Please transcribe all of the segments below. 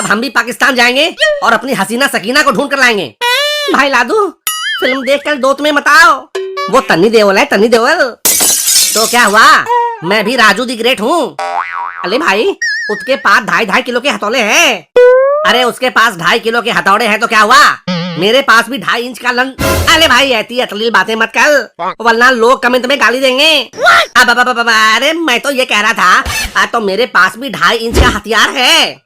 अब हम भी पाकिस्तान जाएंगे और अपनी हसीना सकीना को ढूंढ कर लाएंगे। भाई लादू, फिल्म देखकर दो तुम्हें बताओ। वो तन्नी देओल है, तन्नी देओल। तो क्या हुआ, मैं भी राजू दी ग्रेट हूँ। अरे भाई, उसके पास 2.5 किलो के हथौड़े हैं। अरे उसके पास 2.5 किलो के हथौड़े हैं तो क्या हुआ, मेरे पास भी 2.5 इंच का अरे भाई, ऐसी अश्लील बातें मत कर, वरना लोग कमेंट में गाली देंगे। अब अरे मैं तो ये कह रहा था, तो मेरे पास भी 2.5 इंच का हथियार है।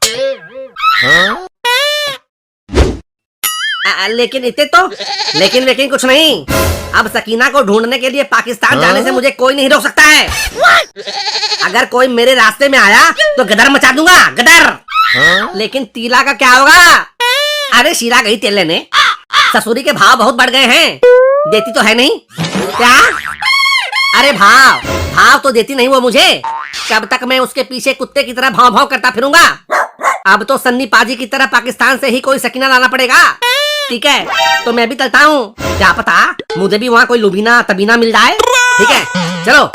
लेकिन इतने तो लेकिन कुछ नहीं। अब सकीना को ढूंढने के लिए पाकिस्तान जाने से मुझे कोई नहीं रोक सकता है। अगर कोई मेरे रास्ते में आया तो गदर मचा दूंगा, गदर। लेकिन तीला का क्या होगा? अरे शीला गई तेल लेने, ससुरी के भाव बहुत बढ़ गए हैं, देती तो है नहीं क्या? अरे भाव तो देती नहीं वो मुझे। कब तक मैं उसके पीछे कुत्ते की तरह भाव भाव करता फिरूंगा? अब तो सन्नी पाजी की तरह पाकिस्तान से ही कोई सकीना लाना पड़ेगा। ठीक है, तो मैं भी चलता हूँ, क्या पता मुझे भी वहाँ कोई लुबीना तबीना मिल जाए। ठीक है, चलो।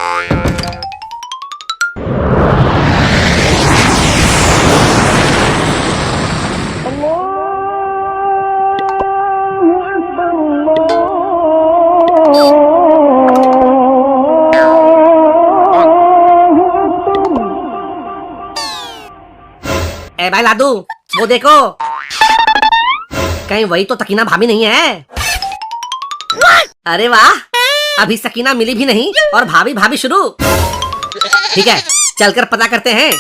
ए भाई लादू, वो देखो, कहीं वही तो सकीना भाभी नहीं है? अरे वाह, अभी सकीना मिली भी नहीं और भाभी भाभी शुरू। ठीक है, चलकर पता करते हैं।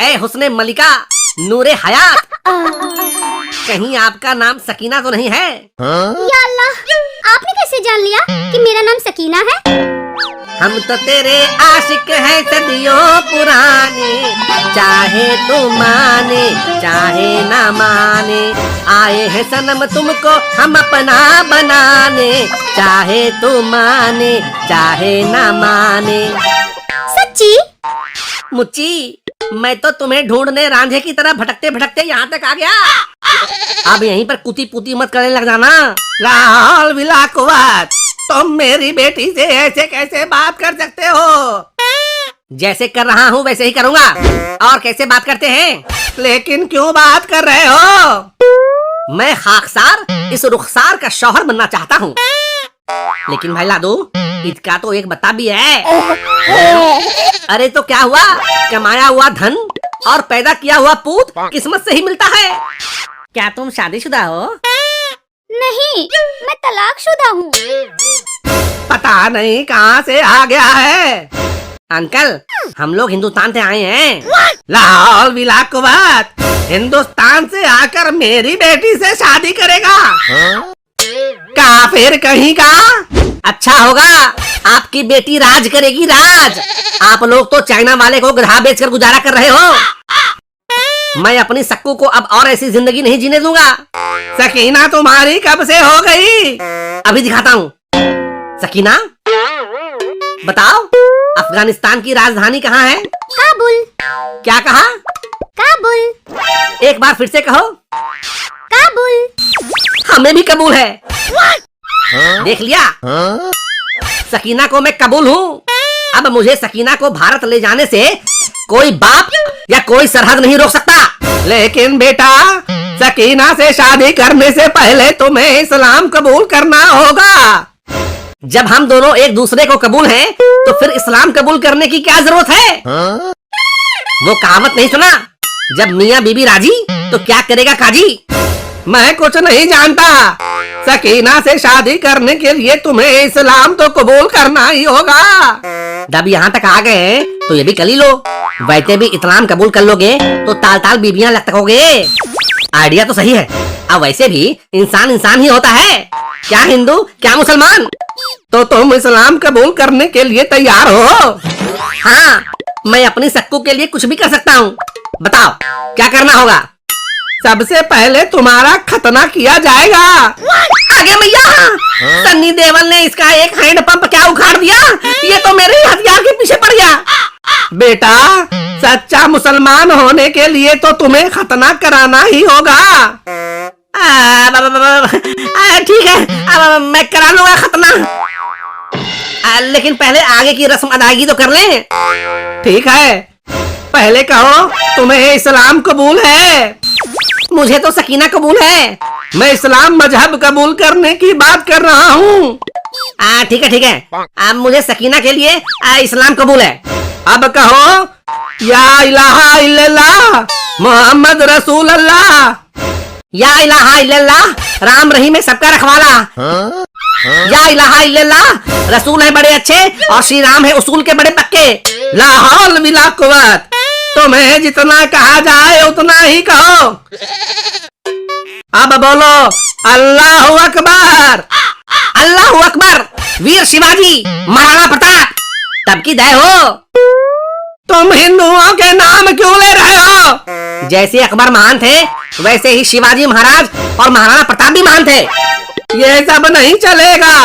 ए हुस्ने मलिका, नूरे हयात, कहीं आपका नाम सकीना तो नहीं है? या अल्लाह, आपने कैसे जान लिया कि मेरा नाम सकीना है? हम तो तेरे आशिक हैं सदियों पुराने, चाहे तू माने चाहे ना माने, आए हैं सनम तुमको हम अपना बनाने, चाहे तू माने चाहे ना माने। सच्ची? मुच्ची, मैं तो तुम्हें ढूंढने रांझे की तरह भटकते भटकते यहाँ तक आ गया। अब यहीं पर कुती पुती मत करने लग जाना। लाल विलाकुवात, तुम मेरी बेटी से ऐसे कैसे बात कर सकते हो? जैसे कर रहा हूँ वैसे ही करूँगा। और कैसे बात करते हैं? लेकिन क्यों बात कर रहे हो? मैं खाकसार इस रुखसार का शौहर बनना चाहता हूँ। लेकिन भाई लादू, इसका तो एक बता भी है। अरे तो क्या हुआ, कमाया हुआ धन और पैदा किया हुआ पूत किस्मत से ही मिलता है। क्या तुम शादीशुदा हो? नहीं, मैं तलाकशुदा हूँ। पता नहीं कहाँ से आ गया है। अंकल, हम लोग हिंदुस्तान से आए हैं। लाहौल विलाकुवात, हिंदुस्तान से आकर मेरी बेटी से शादी करेगा? काफिर कहीं का। अच्छा होगा, आपकी बेटी राज करेगी, राज। आप लोग तो चाइना वाले को गधा बेचकर गुजारा कर रहे हो। मैं अपनी सक्कू को अब और ऐसी जिंदगी नहीं जीने दूंगा। सकीना तुम्हारी कब से हो गई? अभी दिखाता हूँ। सकीना, बताओ, अफगानिस्तान की राजधानी कहाँ है? काबुल। क्या कहा? काबुल। एक बार फिर से कहो। काबुल। हमें भी कबूल है। देख लिया, सकीना को मैं कबूल हूँ। अब मुझे सकीना को भारत ले जाने से कोई बाप या कोई सरहद नहीं रोक सकता। लेकिन बेटा, सकीना से शादी करने से पहले तुम्हें इस्लाम कबूल करना होगा। जब हम दोनों एक दूसरे को कबूल हैं, तो फिर इस्लाम कबूल करने की क्या जरूरत है? वो कहावत नहीं सुना, जब मियाँ बीबी राजी तो क्या करेगा काजी? मैं कुछ नहीं जानता। सकीना से शादी करने के लिए तुम्हें इस्लाम तो कबूल करना ही होगा। जब यहाँ तक आ गए हैं तो ये भी कर ही लो। वैसे भी इस्लाम कबूल कर लोगे तो ताल ताल बीबियां लटकोगे। आइडिया तो सही है। अब वैसे भी इंसान इंसान ही होता है, क्या हिंदू क्या मुसलमान। तो तुम इस्लाम कबूल करने के लिए तैयार हो? हाँ, मैं अपनी सक्कू के लिए कुछ भी कर सकता हूँ। बताओ क्या करना होगा? सबसे पहले तुम्हारा खतना किया जाएगा। आगे मैया, सन्नी देओल ने इसका एक हैंड पंप क्या उखाड़ दिया? ये तो मेरे हथियार के पीछे पड़ गया। बेटा, सच्चा मुसलमान होने के लिए तो तुम्हें खतना कराना ही होगा। ठीक है, अब मैं करा लूंगा खतना। लेकिन पहले आगे की रस्म अदायगी तो कर लें। ठीक है, पहले कहो तुम्हें इस्लाम कबूल है? मुझे तो सकीना कबूल है। मैं इस्लाम मजहब कबूल करने की बात कर रहा हूँ। ठीक है ठीक है, अब मुझे सकीना के लिए इस्लाम कबूल है। अब कहो या इलाहा इल्लल्लाह मोहम्मद रसूल अल्लाह। या इलाहा इल्लल्लाह राम रहीम है सबका रखवाला। या इलाहा इल्लल्लाह रसूल है बड़े अच्छे और श्री राम है उसूल के बड़े पक्के। ला हौल बिला कुव्वत, तुम्हें जितना कहा जाए उतना ही कहो। अब बोलो अल्लाहू अकबर। अल्लाहू अकबर। वीर शिवाजी महाराणा प्रताप तब की दया हो। तुम हिंदुओं के नाम क्यों ले रहे हो? जैसे अकबर महान थे वैसे ही शिवाजी महाराज और महाराणा प्रताप भी महान थे। ये सब नहीं चलेगा।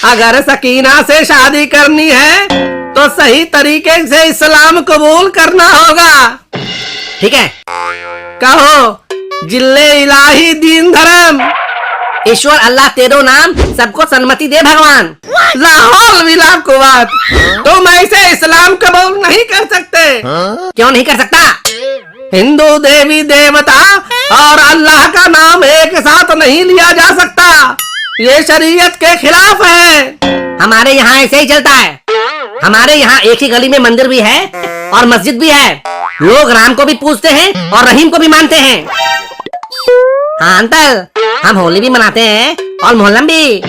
अगर सकीना से शादी करनी है तो सही तरीके से इस्लाम कबूल करना होगा। ठीक है, कहो जिल्ले इलाही दीन धर्म। ईश्वर अल्लाह तेरो नाम सबको सन्मति दे भगवान। लाहौल बिला कुव्वत, तुम ऐसे इस्लाम कबूल नहीं कर सकते। क्यों नहीं कर सकता? हिंदू देवी देवता और अल्लाह का नाम एक साथ नहीं लिया जा सकता। ये शरीयत के खिलाफ है। हमारे यहाँ ऐसे ही चलता है। हमारे यहाँ एक ही गली में मंदिर भी है और मस्जिद भी है। लोग राम को भी पूजते हैं और रहीम को भी मानते हैं। हाँ अंकल, हम होली भी मनाते हैं और मोहल्लम भी,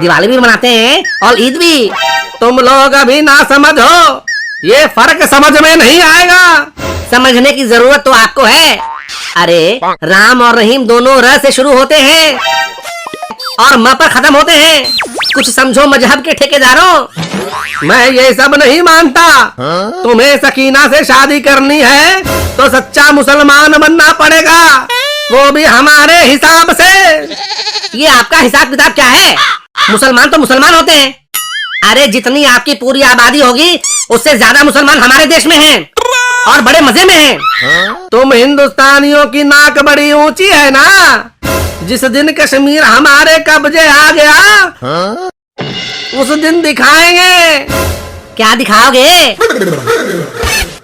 दिवाली भी मनाते हैं और ईद भी। तुम लोग अभी ना समझो, ये फर्क समझ में नहीं आएगा। समझने की जरूरत तो आपको है। अरे राम और रहीम दोनों र से शुरू होते हैं और म पर खत्म होते हैं। कुछ समझो मजहब के ठेकेदारों। मैं ये सब नहीं मानता। तुम्हें सकीना से शादी करनी है तो सच्चा मुसलमान बनना पड़ेगा, वो भी हमारे हिसाब से। ये आपका हिसाब किताब क्या है? मुसलमान तो मुसलमान होते हैं। अरे जितनी आपकी पूरी आबादी होगी उससे ज्यादा मुसलमान हमारे देश में हैं और बड़े मजे में हैं। तुम हिंदुस्तानियों की नाक बड़ी ऊंची है ना। जिस दिन कश्मीर हमारे कब्जे आ गया उस दिन दिखाएंगे। क्या दिखाओगे?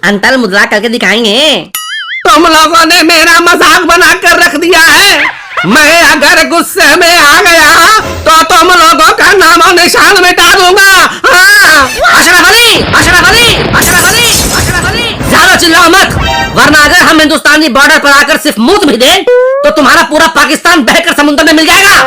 अंतल मुद्रा करके दिखाएंगे। तुम लोगों ने मेरा मजाक बना कर रख दिया है। मैं अगर गुस्से में आ गया तो तुम लोगों का नामो निशान मिटा दूंगा। अशरफ अली, अशरफ अली, अशरफ अली, अशरफ अली, ज्यादा चिल्लाओ मत, वरना अगर हम हिंदुस्तानी बॉर्डर पर आकर सिर्फ मूत भी दें तो तुम्हारा पूरा पाकिस्तान बहकर समुद्र में मिल जाएगा।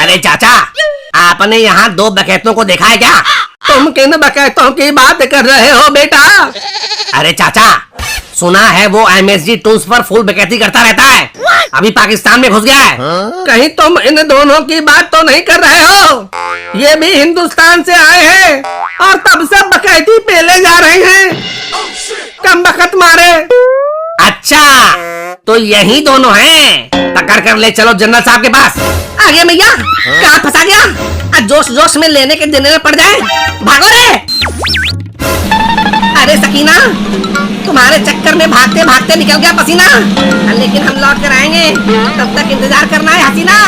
अरे चाचा, आपने यहाँ दो बकैतों को देखा है क्या? तुम किन बकैतों की बात कर रहे हो बेटा? अरे चाचा, सुना है वो MSG टूल्स पर फुल बकैती करता रहता है। अभी पाकिस्तान में घुस गया है। कहीं तुम इन दोनों की बात तो नहीं कर रहे हो? ये भी हिंदुस्तान से आए हैं और तब से बकैती पेले जा रहे हैं। कम बखत मारे। अच्छा, तो यही दोनों हैं। पकड़ कर ले चलो जनरल साहब के पास। आगे भैया, कहाँ फंसा गया? जोश जोश में लेने के देने में पड़ जाए। भागो रे। अरे सकीना, तुम्हारे चक्कर में भागते भागते निकल गया पसीना। लेकिन हम लौट कर आएंगे, तब तक इंतजार करना है हसीना।